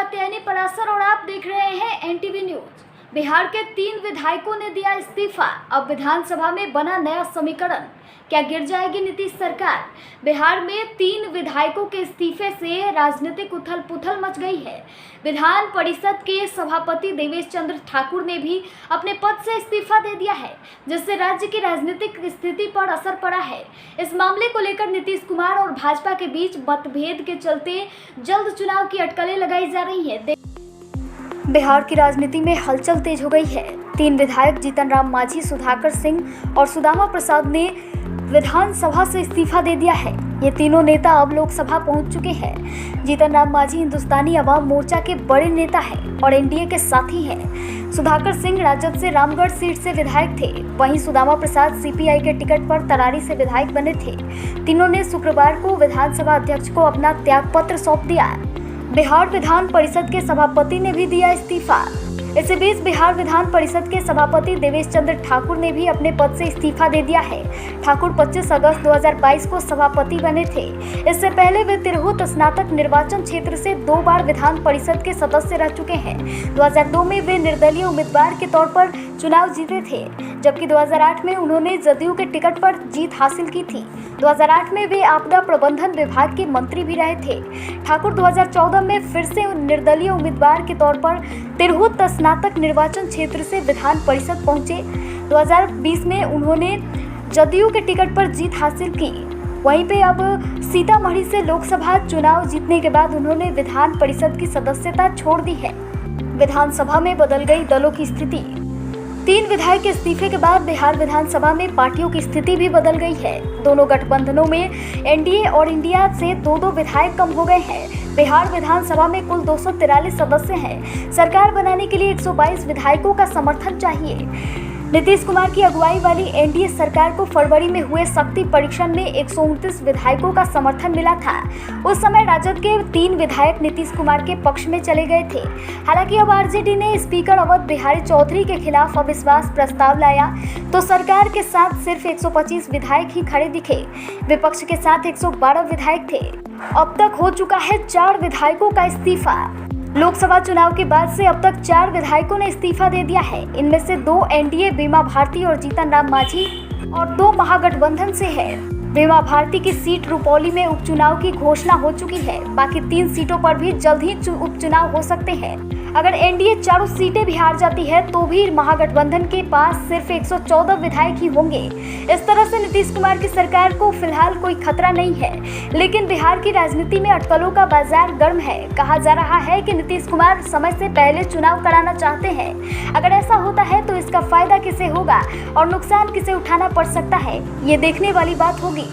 कात्यायनी पराशर और आप देख रहे हैं एनटीवी न्यूज। बिहार के 3 विधायकों ने दिया इस्तीफा। अब विधानसभा में बना नया समीकरण, क्या गिर जाएगी नीतीश सरकार? बिहार में 3 विधायकों के इस्तीफे से राजनीतिक उथल पुथल मच गई है। विधान परिषद के सभापति देवेश चंद्र ठाकुर ने भी अपने पद से इस्तीफा दे दिया है, जिससे राज्य की राजनीतिक स्थिति पर असर पड़ा है। इस मामले को लेकर नीतीश कुमार और भाजपा के बीच मतभेद के चलते जल्द चुनाव की अटकलें लगाई जा रही हैं। बिहार की राजनीति में हलचल तेज हो गई है। 3 विधायक जीतन राम मांझी, सुधाकर सिंह और सुदामा प्रसाद ने विधानसभा से इस्तीफा दे दिया है। ये तीनों नेता अब लोकसभा पहुंच चुके हैं। जीतन राम मांझी हिंदुस्तानी अवाम मोर्चा के बड़े नेता हैं और एनडीए के साथी हैं। सुधाकर सिंह राजद से रामगढ़ सीट से विधायक थे। वहीं सुदामा प्रसाद सीपीआई के टिकट पर तरारी से विधायक बने थे। तीनों ने शुक्रवार को विधानसभा अध्यक्ष को अपना त्यागपत्र सौंप दिया। बिहार विधान परिषद के सभापति ने भी दिया इस्तीफा। इसी बीच बिहार विधान परिषद के सभापति देवेश चंद्र ठाकुर ने भी अपने पद से इस्तीफा दे दिया है। ठाकुर 25 अगस्त 2022 को सभापति बने थे। इससे पहले वे तिरहुत स्नातक निर्वाचन क्षेत्र से 2 बार विधान परिषद के सदस्य रह चुके हैं। 2002 में वे निर्दलीय उम्मीदवार के तौर पर चुनाव जीते थे, जबकि 2008 में उन्होंने जदयू के टिकट पर जीत हासिल की थी। 2008 में वे आपदा प्रबंधन विभाग के मंत्री भी रहे थे। ठाकुर 2014 में फिर से निर्दलीय उम्मीदवार के तौर पर तिरहुत स्नातक निर्वाचन क्षेत्र से विधान परिषद पहुंचे। 2020 में उन्होंने जदयू के टिकट पर जीत हासिल की। वहीं पे अब सीतामढ़ी से लोकसभा चुनाव जीतने के बाद उन्होंने विधान परिषद की सदस्यता छोड़ दी है। विधानसभा में बदल गई दलों की स्थिति। 3 विधायक के इस्तीफे के बाद बिहार विधानसभा में पार्टियों की स्थिति भी बदल गई है। दोनों गठबंधनों में एनडीए और इंडिया से 2-2 विधायक कम हो गए हैं। बिहार विधानसभा में कुल 243 सदस्य हैं। सरकार बनाने के लिए 122 विधायकों का समर्थन चाहिए। नीतीश कुमार की अगुवाई वाली एनडीए सरकार को फरवरी में हुए शक्ति परीक्षण में 129 विधायकों का समर्थन मिला था। उस समय राजद के 3 विधायक नीतीश कुमार के पक्ष में चले गए थे। हालांकि अब आरजेडी ने स्पीकर अवध बिहारी चौधरी के खिलाफ अविश्वास प्रस्ताव लाया तो सरकार के साथ सिर्फ 125 विधायक ही खड़े दिखे। विपक्ष के साथ 112 विधायक थे। अब तक हो चुका है 4 विधायकों का इस्तीफा। लोकसभा चुनाव के बाद से अब तक 4 विधायकों ने इस्तीफा दे दिया है। इनमें से 2 एनडीए बीमा भारती और जीतन राम मांझी और 2 महागठबंधन से है। बीमा भारती की सीट रुपौली में उपचुनाव की घोषणा हो चुकी है। बाकी 3 सीटों पर भी जल्द ही उपचुनाव हो सकते हैं। अगर एनडीए 4 सीटें भी हार जाती है तो भी महागठबंधन के पास सिर्फ 114 विधायक ही होंगे। इस तरह से नीतीश कुमार की सरकार को फिलहाल कोई खतरा नहीं है, लेकिन बिहार की राजनीति में अटकलों का बाजार गर्म है। कहा जा रहा है कि नीतीश कुमार समय से पहले चुनाव कराना चाहते हैं। अगर ऐसा होता है तो इसका फायदा किसे होगा और नुकसान किसे उठाना पड़ सकता है, ये देखने वाली बात होगी।